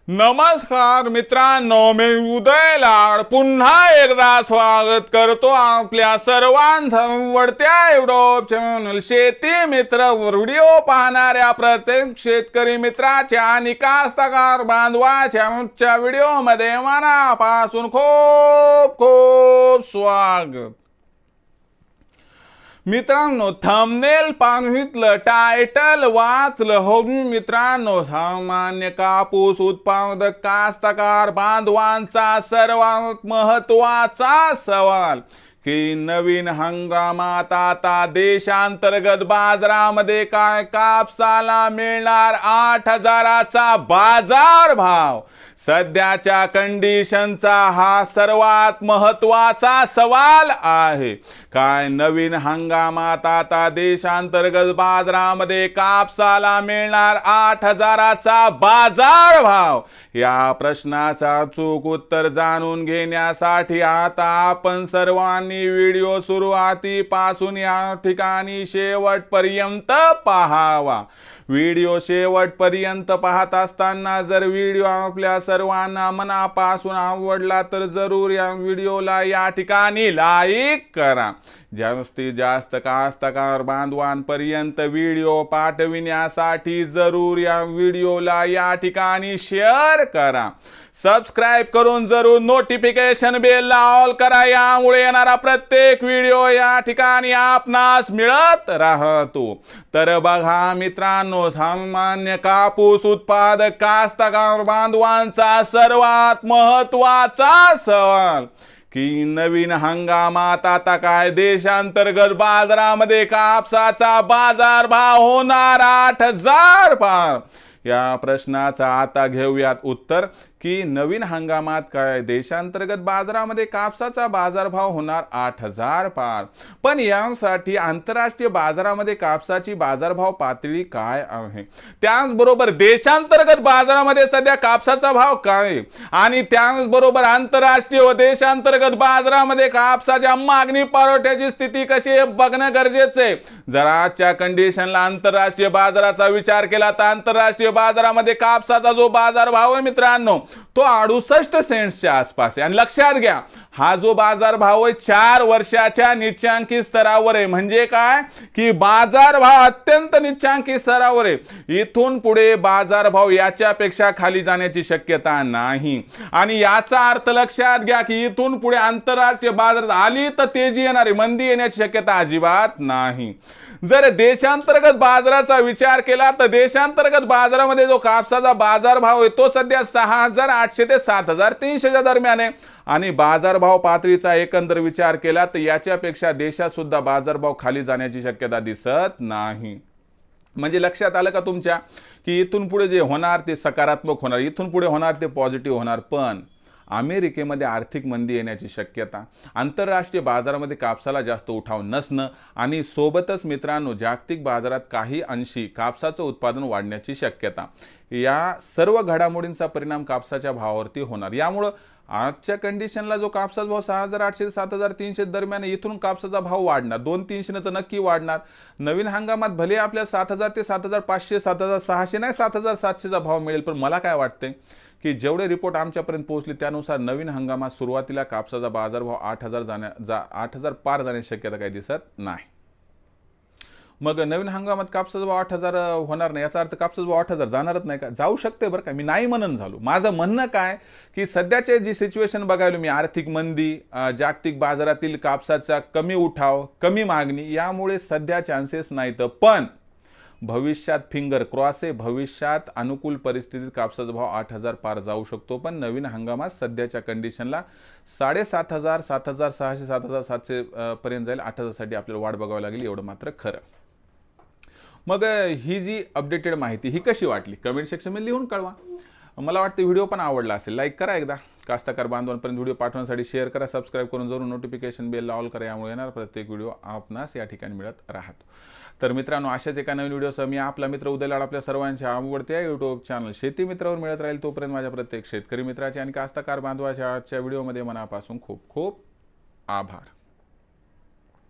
नमस्कार मित्रांनो, मी उदय लाड पुन्हा एकदा स्वागत करतो आपल्या सर्वांचं वडत्या युट्यूब चॅनल शेती मित्र व्हिडिओ पाहणाऱ्या प्रत्येक शेतकरी मित्राच्या आणि कास्तकार बांधवाच्या आजच्या व्हिडिओमध्ये मनापासून खूप खूप स्वागत। मित्रांनो, थंबनेल पाहितलं, टायटल वाचलं हो मित्रांनो, सामान्य कापूस उत्पादक कास्तकार बांधवांचा सर्वात महत्त्वाचा सवाल की नवीन हंगामात आता देशांतर्गत बाजारामध्ये काय कापसाला मिळणार 8,000चा बाजार भाव। सध्याच्या कंडिशनचा हा सर्वात महत्त्वाचा सवाल आहे। काय नवीन हंगामात आता देशांतर्गत बाजारामध्ये कापसाला मिळणार 8,000चा बाजार भाव? या प्रश्नाचा अचूक उत्तर जाणून घेण्यासाठी आता आपण सर्वांनी व्हिडिओ सुरुवातीपासून या ठिकाणी शेवटपर्यंत पाहावा। व्हिडिओ शेवटपर्यंत पाहत असताना जर व्हिडिओ आपल्या सर्वांना मनापासून आवडला तर जरूर या व्हिडिओला या ठिकाणी लाईक करा। जास्तीत जास्त कास्तकार बांधवांपर्यंत व्हिडिओ पाठविण्यासाठी जरूर या व्हिडिओला या ठिकाणी शेअर करा। सबस्क्राइब करून जरूर नोटिफिकेशन बेल ऑल करा, यामुळे येणारा प्रत्येक व्हिडिओ या ठिकाणी आपणास मिळत राहतो। तर बघा मित्रांनो, सामान्य कापूस उत्पादक कास्तकार बांधवांचा सर्वात महत्त्वाचा सवाल की नवीन हंगामात आता काय देशांतर्गत बाजारामध्ये कापसाचा बाजार भाव होणार 8,000 पार? या प्रश्नाचा आता घेऊयात उत्तर की नवीन हंगामात काय देशांतर्गत बाजारामध्ये कापसाचा बाजारभाव होणार 8,000 पार। पण यासाठी आंतरराष्ट्रीय बाजारामध्ये कापसाची बाजारभाव पातळी काय आहे? त्याचबरोबर देशांतर्गत बाजारामध्ये सध्या कापसाचा भाव काय आणि त्याचबरोबर आंतरराष्ट्रीय व देशांतर्गत बाजारामध्ये कापसाच्या मागणी पुरवठ्याची स्थिती कशी आहे बघणं गरजेचं आहे। जर आजच्या कंडिशनला आंतरराष्ट्रीय बाजाराचा विचार केला तर आंतरराष्ट्रीय बाजारामध्ये कापसाचा जो बाजारभाव आहे मित्रांनो तो 68 सेंट्सच्या आसपास आहे। आणि लक्षात घ्या, हा जो बाजार भाव आहे 4 वर्षाच्या निच्चांकी स्तरावर आहे। म्हणजे काय की बाजार भाव अत्यंत निच्चांकी स्तरावर आहे। इथून पुढे बाजार भाव याच्यापेक्षा खाली जाण्याची शक्यता नाही। आणि याचा अर्थ लक्षात घ्या की इथून पुढे आंतरराष्ट्रीय बाजारात आली तर तेजी येणार आहे, मंदी येण्याची शक्यता अजिबात नाही। जर देशांतर्गत बाजाराचा विचार केला तर देशांतर्गत बाजारामध्ये जो कापसाचा बाजार भाव आहे तो सध्या 6,800 ते 7,300 दरम्यान आहे। आणि बाजारभाव पातळीचा एकंदर विचार केला तर याच्यापेक्षा देशात सुद्धा बाजारभाव खाली जाण्याची शक्यता दिसत नाही। म्हणजे लक्षात आलं का तुमच्या की इथून पुढे जे होणार ते सकारात्मक होणार, इथून पुढे होणार ते पॉझिटिव्ह होणार। पण अमेरिकेमध्ये आर्थिक मंदी येण्याची शक्यता, आंतरराष्ट्रीय बाजारामध्ये कापसाला जास्त उठाव नसणं आणि सोबतच मित्रांनो जागतिक बाजारात काही अंशी कापसाचं उत्पादन वाढण्याची शक्यता, या सर्व घडामोडींचा परिणाम कापसाच्या भावावरती होणार। यामुळे आजच्या कंडिशनला जो कापसाचा भाव 6,800 ते 7,300 दरम्यान, इथून कापसाचा भाव वाढणार 200-300 तर नक्की वाढणार। नवीन हंगामात भले आपल्या 7,000 ते 7,500 7,600 नाही 7,700चा भाव मिळेल, पण मला काय वाटतंय की जेवढे रिपोर्ट आमच्यापर्यंत पोहोचले त्यानुसार नवीन हंगामात सुरुवातीला कापसाचा बाजारभाव 8,000 पार जाण्याची शक्यता काही दिसत नाही। मग नवीन हंगामात कापसाचा भाव 8,000 होणार नाही याचा अर्थ कापसाचा भाव 8,000 जाणारच नाही का? जाऊ शकते बरं का, मी नाही म्हणून झालो। माझं म्हणणं काय की सध्याचे जी सिच्युएशन बघायला मी, आर्थिक मंदी, जागतिक बाजारातील कापसाचा कमी उठाव, कमी मागणी, यामुळे सध्या चान्सेस नाहीत। पण भविष्यात फिंगर क्रॉस आहे, भविष्यात अनुकूल परिस्थितीत कापसाचा भाव 8,000 पार जाऊ शकतो। पण नवीन हंगामात सध्याच्या कंडिशनला 7,500 7,600 7,700 पर्यंत जाईल। 8,000 साठी आपल्याला वाट बघावी लागेल, एवढं मात्र खरं। मग ही जी अपडेटेड माहिती ही कशी वाटली कमेंट सेक्शनमध्ये लिहून कळवा। मला वाटतं व्हिडिओ पण आवडला असेल, लाईक करा एकदा, कास्तकार बांधवांपर्यंत व्हिडिओ पाठवण्यासाठी शेअर करा, सबस्क्राइब करून जरूर नोटिफिकेशन बेल ऑल करा, यामुळे येणार प्रत्येक व्हिडिओ आपणास या ठिकाणी मिळत राहतो। तर मित्रांनो, अशाच एका नवीन व्हिडिओसह मी आपला मित्र उदय लाड आपल्या सर्वांच्या आवडत्या यूट्यूब चॅनल शेती मित्रावर मिळत राहील। तोपर्यंत माझ्या प्रत्येक शेतकरी मित्राचे आणि कास्तकार बांधवाच्या आजच्या व्हिडिओमध्ये मनापासून खूप खूप आभार।